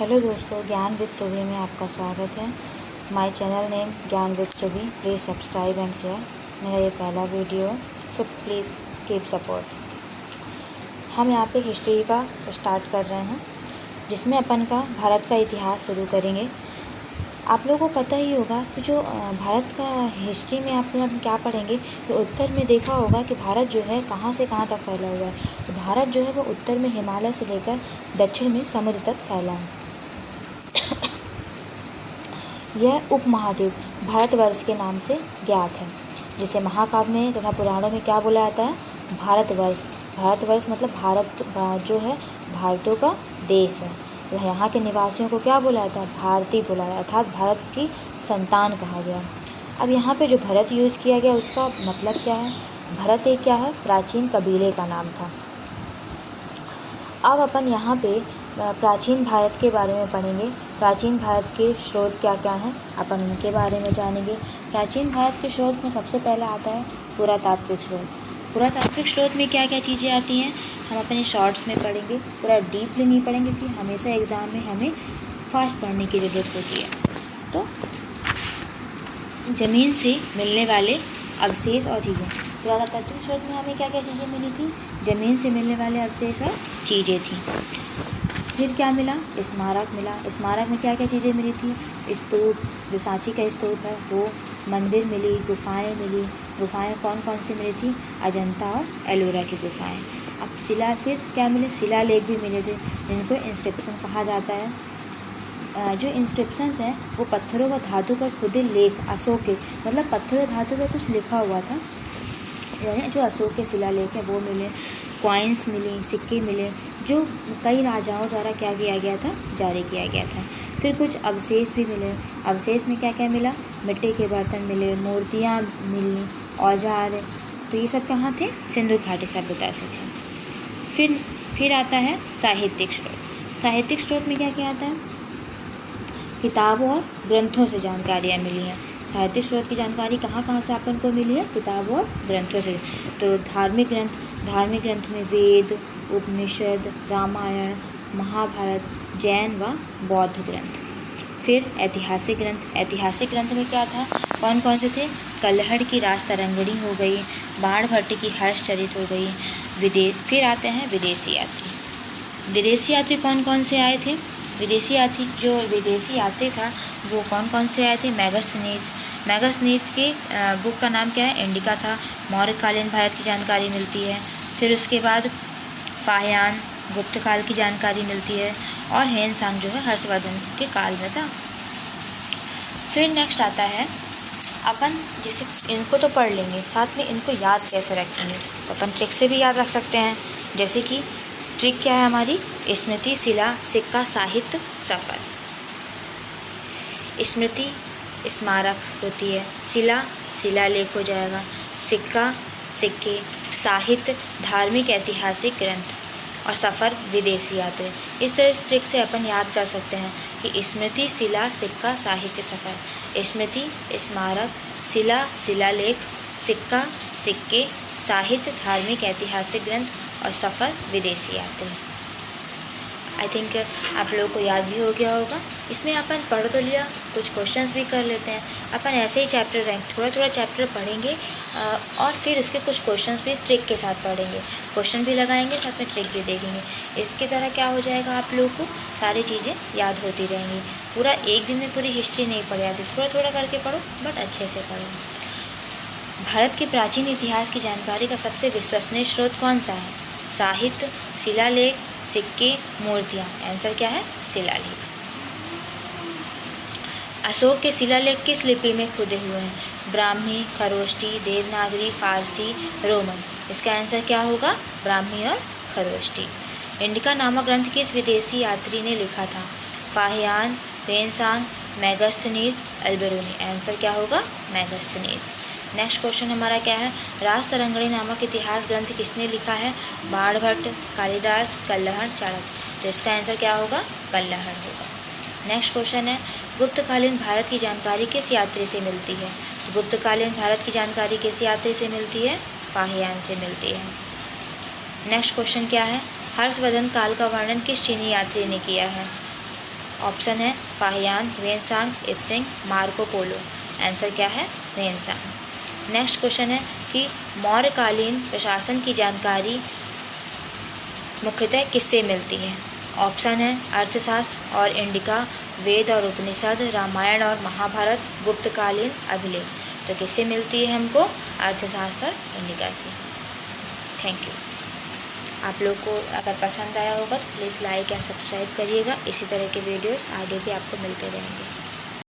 Hello दोस्तों, ज्ञान with सुभी में आपका स्वागत है। माय चैनल नेम ज्ञान with सुभी। Please subscribe and share. मेरा ये पहला वीडियो है, सो प्लीज़ कीप सपोर्ट। हम यहाँ पे हिस्ट्री का स्टार्ट कर रहे हैं, जिसमें अपन का भारत का इतिहास शुरू करेंगे। आप लोगों को पता ही होगा कि जो भारत का हिस्ट्री में आप लोग क्या पढ़ेंगे, तो उत्तर में देखा होगा कि भारत जो है कहाँ से कहाँ तक फैला हुआ है। तो भारत जो है वो उत्तर में हिमालय से लेकर दक्षिण में समुद्र तक फैला है। यह उपमहाद्वीप भारतवर्ष के नाम से ज्ञात है, जिसे महाकाव्य में तथा पुराणों में क्या बोला जाता है? भारतवर्ष। भारतवर्ष मतलब भारत जो है भारतों का देश है। यहाँ के निवासियों को क्या बोला जाता है? भारतीय बोला जाता है, अर्थात भारत की संतान कहा गया। अब यहाँ पे जो भरत यूज़ किया गया उसका मतलब क्या है? भरत एक क्या है? प्राचीन कबीले का नाम था। अब अपन यहाँ पे प्राचीन भारत के बारे में पढ़ेंगे। प्राचीन भारत के स्रोत क्या क्या हैं, अपन उनके बारे में जानेंगे। प्राचीन भारत के स्रोत में सबसे पहले आता है पुरातात्विक स्रोत। पुरातात्विक स्रोत में क्या क्या चीज़ें आती हैं हम अपने शॉर्ट्स में पढ़ेंगे, पूरा डीपली नहीं पढ़ेंगे, क्योंकि हमेशा एग्ज़ाम में हमें फास्ट पढ़ने की ज़रूरत होती है। तो ज़मीन से मिलने वाले अवशेष और चीज़ें। पुरातात्विक स्रोत में हमें क्या क्या चीज़ें मिली थी? ज़मीन से मिलने वाले अवशेष और चीज़ें थी। फिर क्या मिला? स्मारक मिला। स्मारक में क्या क्या चीज़ें मिली थी? स्तूप, जो सांची का स्तूप है वो, मंदिर मिली, गुफाएं मिली। गुफाएं कौन कौन सी मिली थी? अजंता और एलोरा की गुफाएं। अब शिला, फिर क्या मिले? शिलालेख भी मिले थे, जिनको इंस्क्रिप्शन कहा जाता है। जो इंस्क्रिप्शंस हैं वो पत्थरों व धातु पर खुदे लेख, अशोक के मतलब पत्थरों धातु पर कुछ लिखा हुआ था, यानी जो अशोक के शिलालेख है वो मिले। कॉइन्स मिली, सिक्के मिले, जो कई राजाओं द्वारा क्या किया गया था? जारी किया गया था। फिर कुछ अवशेष भी मिले। अवशेष में क्या क्या मिला? मिट्टी के बर्तन मिले, मूर्तियाँ मिली, औजार। तो ये सब कहाँ थे? सिंधु घाटी सभ्यता से थे। फिर आता है साहित्यिक स्रोत। साहित्यिक स्रोत में क्या क्या आता है? किताबों और ग्रंथों से जानकारियाँ मिली हैं। साहित्यिक स्रोत की जानकारी कहाँ कहाँ से अपन को मिली है? किताबों और ग्रंथों से। तो धार्मिक ग्रंथ में वेद, उपनिषद, रामायण, महाभारत, जैन व बौद्ध ग्रंथ। फिर ऐतिहासिक ग्रंथ में क्या था? कौन कौन से थे? कल्हड़ की राजतरंगिणी हो गई, बाणभट्ट की हर्षचरित हो गई। फिर आते हैं विदेशी यात्री। विदेशी यात्री कौन कौन से आए थे? विदेशी यात्री था वो कौन कौन से आए थे? मैगस्थनीज की बुक का नाम क्या है? इंडिका था। मौर्यकालीन भारत की जानकारी मिलती है। फिर उसके बाद फाहियान, गुप्त काल की जानकारी मिलती है। और हेनसांग जो है हर्षवर्धन के काल में था। फिर नेक्स्ट आता है अपन, जिसे इनको तो पढ़ लेंगे, साथ में इनको याद कैसे रखेंगे? तो अपन ट्रिक से भी याद रख सकते हैं। जैसे कि ट्रिक क्या है हमारी? स्मृति, शिला, सिक्का, साहित्य, सफ़र। स्मृति स्मारक होती है, शिलालेख हो जाएगा, सिक्का सिक्के, साहित्य धार्मिक ऐतिहासिक ग्रंथ, और सफ़र विदेशी यात्री। इस तरह इस ट्रिक से अपन याद कर सकते हैं कि स्मृति, शिला, सिक्का, साहित्य, सफ़र। स्मृति स्मारक, शिला शिलालेख, सिक्का सिक्के, साहित्य धार्मिक ऐतिहासिक ग्रंथ, और सफ़र विदेशी यात्री। आई थिंक आप लोगों को याद भी हो गया होगा। इसमें अपन पढ़ तो लिया, कुछ क्वेश्चंस भी कर लेते हैं। अपन ऐसे ही चैप्टर रैंक थोड़ा चैप्टर पढ़ेंगे और फिर उसके कुछ क्वेश्चंस भी ट्रिक के साथ पढ़ेंगे। क्वेश्चन भी लगाएंगे, साथ में ट्रिक भी देखेंगे। इसकी तरह क्या हो जाएगा, आप लोगों को सारी चीज़ें याद होती रहेंगी। पूरा एक दिन में पूरी हिस्ट्री नहीं पढ़ आती, थोड़ा करके पढ़ो, बट अच्छे से पढ़ो। भारत के प्राचीन इतिहास की जानकारी का सबसे विश्वसनीय स्रोत कौन सा है? साहित्य, शिलालेख, सिक्के, मूर्तियाँ। आंसर क्या है? शिलालेख। अशोक के शिलालेख किस लिपि में खुदे हुए हैं? ब्राह्मी, खरोष्टी, देवनागरी, फारसी, रोमन। इसका आंसर क्या होगा? ब्राह्मी और खरोष्टी। इंडिका नामक ग्रंथ किस विदेशी यात्री ने लिखा था? Fahien, Hiuen Tsang, Megasthenes, Alberuni. Answer क्या होगा? मैगस्थनीज। नेक्स्ट क्वेश्चन हमारा क्या है? राजतरंगिणी नामक इतिहास ग्रंथ किसने लिखा है? बाणभट्ट, कालिदास, कल्हड़, चाणक्य। तो इसका आंसर क्या होगा? कल्हड़ होगा। नेक्स्ट क्वेश्चन है, गुप्तकालीन भारत की जानकारी किस यात्री से मिलती है? गुप्तकालीन भारत की जानकारी किस यात्री से मिलती है? फाहियान से मिलती है। नेक्स्ट क्वेश्चन क्या है? हर्षवर्धन काल का वर्णन किस चीनी यात्री ने किया है? ऑप्शन है Fahien, Xuanzang, I Tsing, Marco Polo. Answer क्या है? ह्वेनसांग। नेक्स्ट क्वेश्चन है कि मौर्यकालीन प्रशासन की जानकारी मुख्यतः किससे मिलती है? ऑप्शन है अर्थशास्त्र और इंडिका, वेद और उपनिषद, रामायण और महाभारत, गुप्तकालीन अभिलेख। तो किससे मिलती है हमको? अर्थशास्त्र और इंडिका से। Thank you. आप लोग को अगर पसंद आया होगा तो प्लीज़ लाइक एंड सब्सक्राइब करिएगा। इसी तरह के वीडियोस आगे भी आपको मिलते रहेंगे।